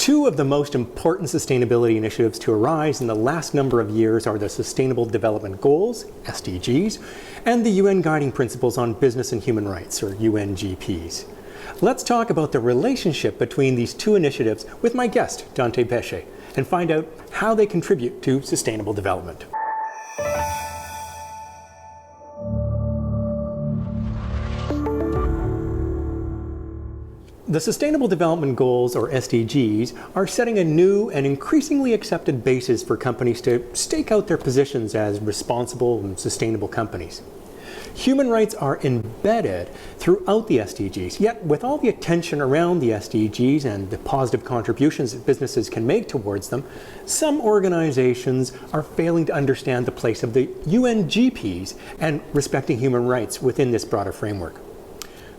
Two of the most important sustainability initiatives to arise in the last number of years are the Sustainable Development Goals, SDGs, and the UN Guiding Principles on Business and Human Rights, or UNGPs. Let's talk about the relationship between these two initiatives with my guest, Dante Pesce, and find out how they contribute to sustainable development. The Sustainable Development Goals, or SDGs, are setting a new and increasingly accepted basis for companies to stake out their positions as responsible and sustainable companies. Human rights are embedded throughout the SDGs, yet with all the attention around the SDGs and the positive contributions that businesses can make towards them, some organizations are failing to understand the place of the UNGPs and respecting human rights within this broader framework.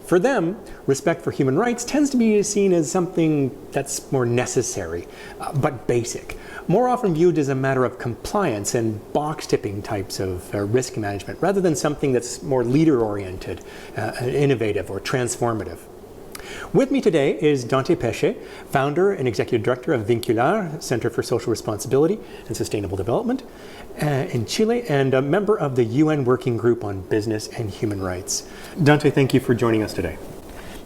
For them, respect for human rights tends to be seen as something that's more necessary, but basic, more often viewed as a matter of compliance and box-tipping types of risk management, rather than something that's more leader-oriented, innovative, or transformative. With me today is Dante Pesce, founder and executive director of Vincular, Center for Social Responsibility and Sustainable Development in Chile, and a member of the UN Working Group on Business and Human Rights. Dante, thank you for joining us today.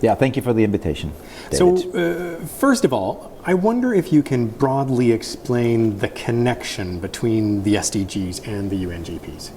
Yeah, thank you for the invitation, David. So, first of all, I wonder if you can broadly explain the connection between the SDGs and the UNGPs.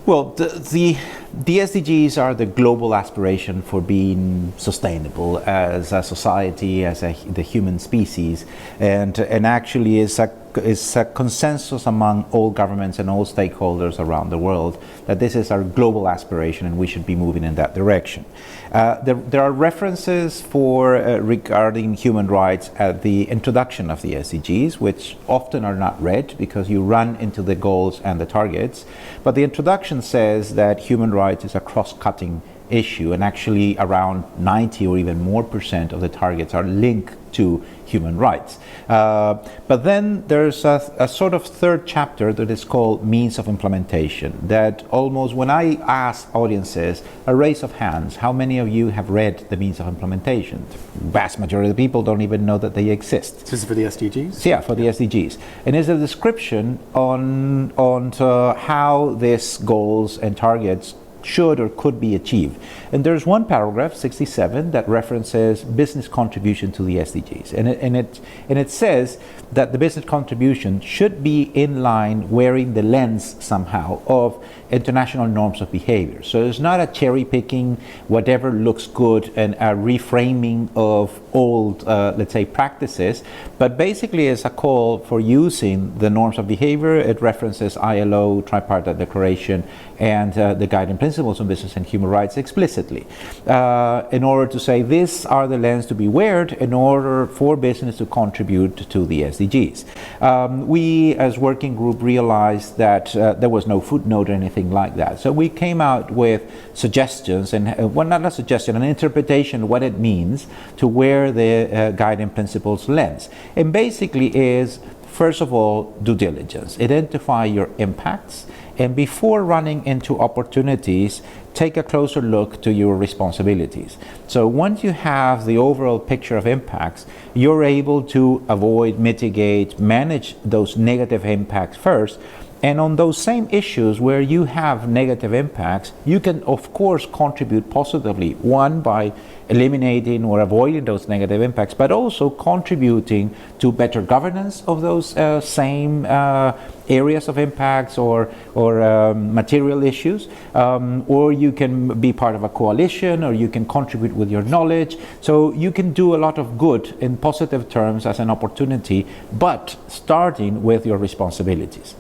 Well, the SDGs are the global aspiration for being sustainable as a society, as the human species, and actually is a consensus among all governments and all stakeholders around the world that this is our global aspiration and we should be moving in that direction. There are references regarding human rights at the introduction of the SDGs, which often are not read because you run into the goals and the targets. But the introduction says that human rights is a cross-cutting issue, and actually around 90 or even more % of the targets are linked to human rights. But then there's a sort of third chapter that is called means of implementation, that almost when I ask audiences, a raise of hands, how many of you have read the means of implementation? The vast majority of the people don't even know that they exist. This is for the SDGs? Yeah, for the SDGs. And it's a description on how these goals and targets should or could be achieved. And there's one paragraph, 67, that references business contribution to the SDGs. And it says that the business contribution should be in line, wearing the lens somehow of international norms of behavior. So it's not a cherry picking, whatever looks good, and a reframing of old, let's say, practices, but basically it's a call for using the norms of behavior. It references ILO, Tripartite Declaration, and the Guiding Principles on Business and Human Rights explicitly, in order to say these are the lens to be weared in order for business to contribute to the SDGs. We, as working group, realized that there was no footnote or anything like that. So we came out with suggestions, and well, not a suggestion, an interpretation of what it means to wear the Guiding Principles lens. And basically is, first of all, due diligence. Identify your impacts, and before running into opportunities, take a closer look to your responsibilities. So once you have the overall picture of impacts, you're able to avoid, mitigate, manage those negative impacts first. And on those same issues where you have negative impacts, you can of course contribute positively, one, by eliminating or avoiding those negative impacts, but also contributing to better governance of those same areas of impacts or material issues, or you can be part of a coalition, or you can contribute with your knowledge. So you can do a lot of good in positive terms as an opportunity, but starting with your responsibilities.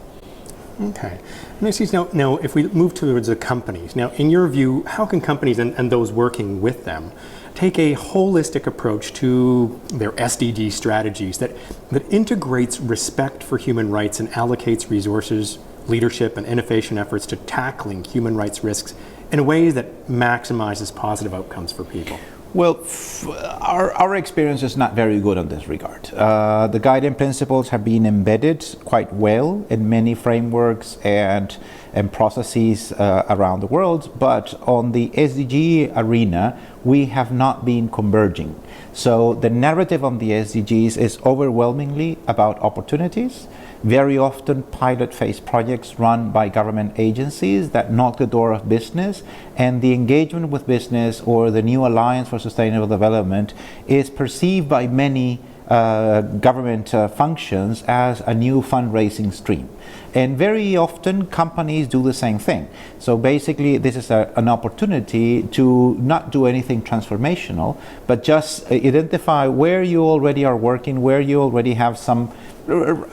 Okay. Now, if we move towards the companies, now, in your view, how can companies and those working with them take a holistic approach to their SDG strategies that integrates respect for human rights and allocates resources, leadership, and innovation efforts to tackling human rights risks in a way that maximizes positive outcomes for people? Well, our experience is not very good on this regard. The guiding principles have been embedded quite well in many frameworks, and and processes around the world, but on the SDG arena, we have not been converging. So the narrative on the SDGs is overwhelmingly about opportunities. Very often pilot phase projects run by government agencies that knock the door of business, and the engagement with business or the new Alliance for Sustainable Development is perceived by many government functions as a new fundraising stream. And very often companies do the same thing. So basically this is an opportunity to not do anything transformational, but just identify where you already are working, where you already have some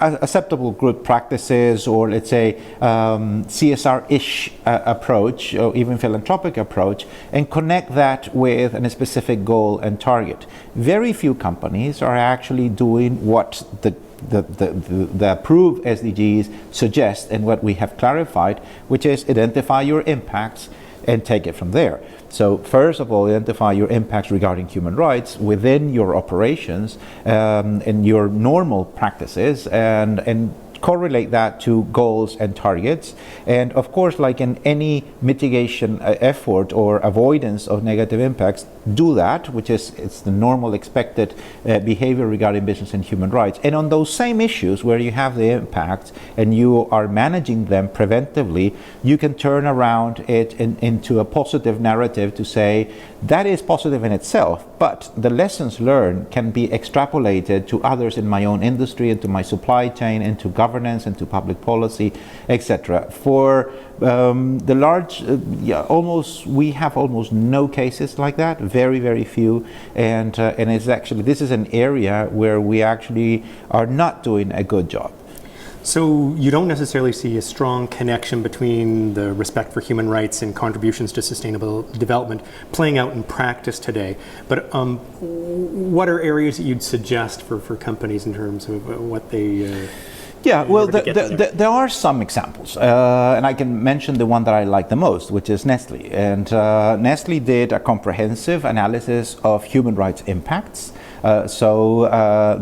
acceptable good practices, or let's say CSR-ish approach, or even philanthropic approach, and connect that with a specific goal and target. Very few companies are actually doing what the approved SDGs suggest and what we have clarified, which is identify your impacts and take it from there. So first of all, identify your impacts regarding human rights within your operations and your normal practices, and correlate that to goals and targets. And of course, like in any mitigation effort or avoidance of negative impacts, do that, which is it's the normal expected behavior regarding business and human rights. And on those same issues where you have the impact and you are managing them preventively, you can turn around it into a positive narrative to say that is positive in itself, but the lessons learned can be extrapolated to others in my own industry, into my supply chain, into governance, into public policy, etc. For the large, we have almost no cases like that, very, very few, and it's actually, this is an area where we actually are not doing a good job. So you don't necessarily see a strong connection between the respect for human rights and contributions to sustainable development playing out in practice today. But what are areas that you'd suggest for companies in terms of what they... Yeah, well, there are some examples, and I can mention the one that I like the most, which is Nestle. And Nestle did a comprehensive analysis of human rights impacts. So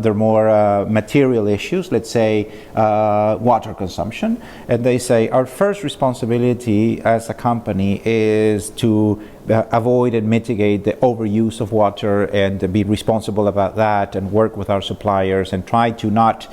there are more material issues, let's say water consumption, and they say our first responsibility as a company is to avoid and mitigate the overuse of water and be responsible about that, and work with our suppliers and try to not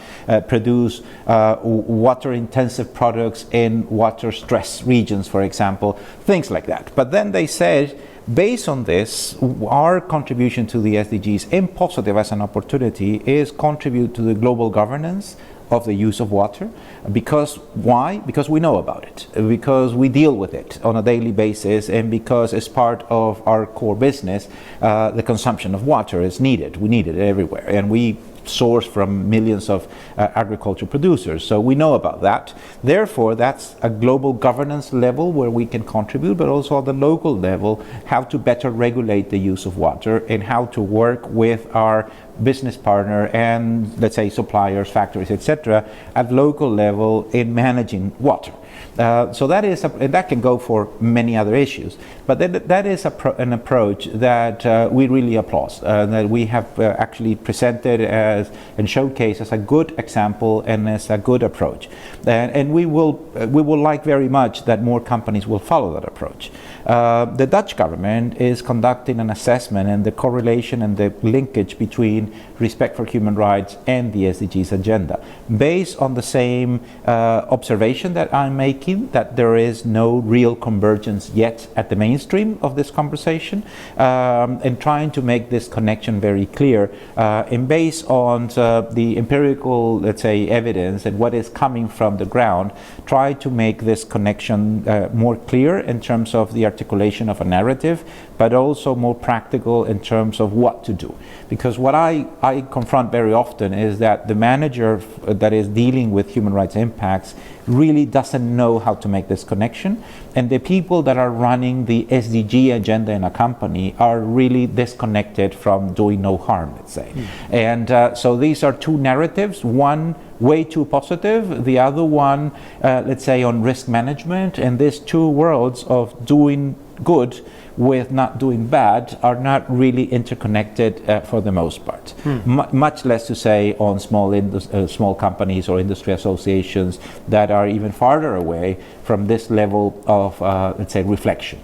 produce water intensive products in water stress regions, for example, things like that. But then they said, based on this, our contribution to the SDGs in positive as an opportunity is contribute to the global governance of the use of water. Because why? Because we know about it, because we deal with it on a daily basis, and because as part of our core business, the consumption of water is needed. We need it everywhere, and we source from millions of agricultural producers, so we know about that. Therefore, that's a global governance level where we can contribute, but also at the local level, how to better regulate the use of water and how to work with our business partner and, let's say, suppliers, factories, etc., at local level in managing water. So that is and that can go for many other issues, but that is an approach that we really applaud, that we have actually presented as and showcased as a good example and as a good approach, and we will like very much that more companies will follow that approach. The Dutch government is conducting an assessment and the correlation and the linkage between respect for human rights and the SDGs agenda, based on the same observation that I'm making, that there is no real convergence yet at the mainstream of this conversation, and trying to make this connection very clear, and based on the empirical, let's say, evidence and what is coming from the ground, try to make this connection more clear in terms of the articulation of a narrative, but also more practical in terms of what to do. Because what I confront very often is that the manager that is dealing with human rights impacts really doesn't know how to make this connection, and the people that are running the SDG agenda in a company are really disconnected from doing no harm, let's say. And so these are two narratives, one way too positive, the other one, let's say, on risk management, and these two worlds of doing good with not doing bad are not really interconnected for the most part. Much less to say on small companies or industry associations that are even farther away from this level of, let's say, reflection.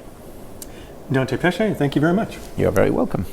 Dante Pesce, thank you very much. You're very welcome.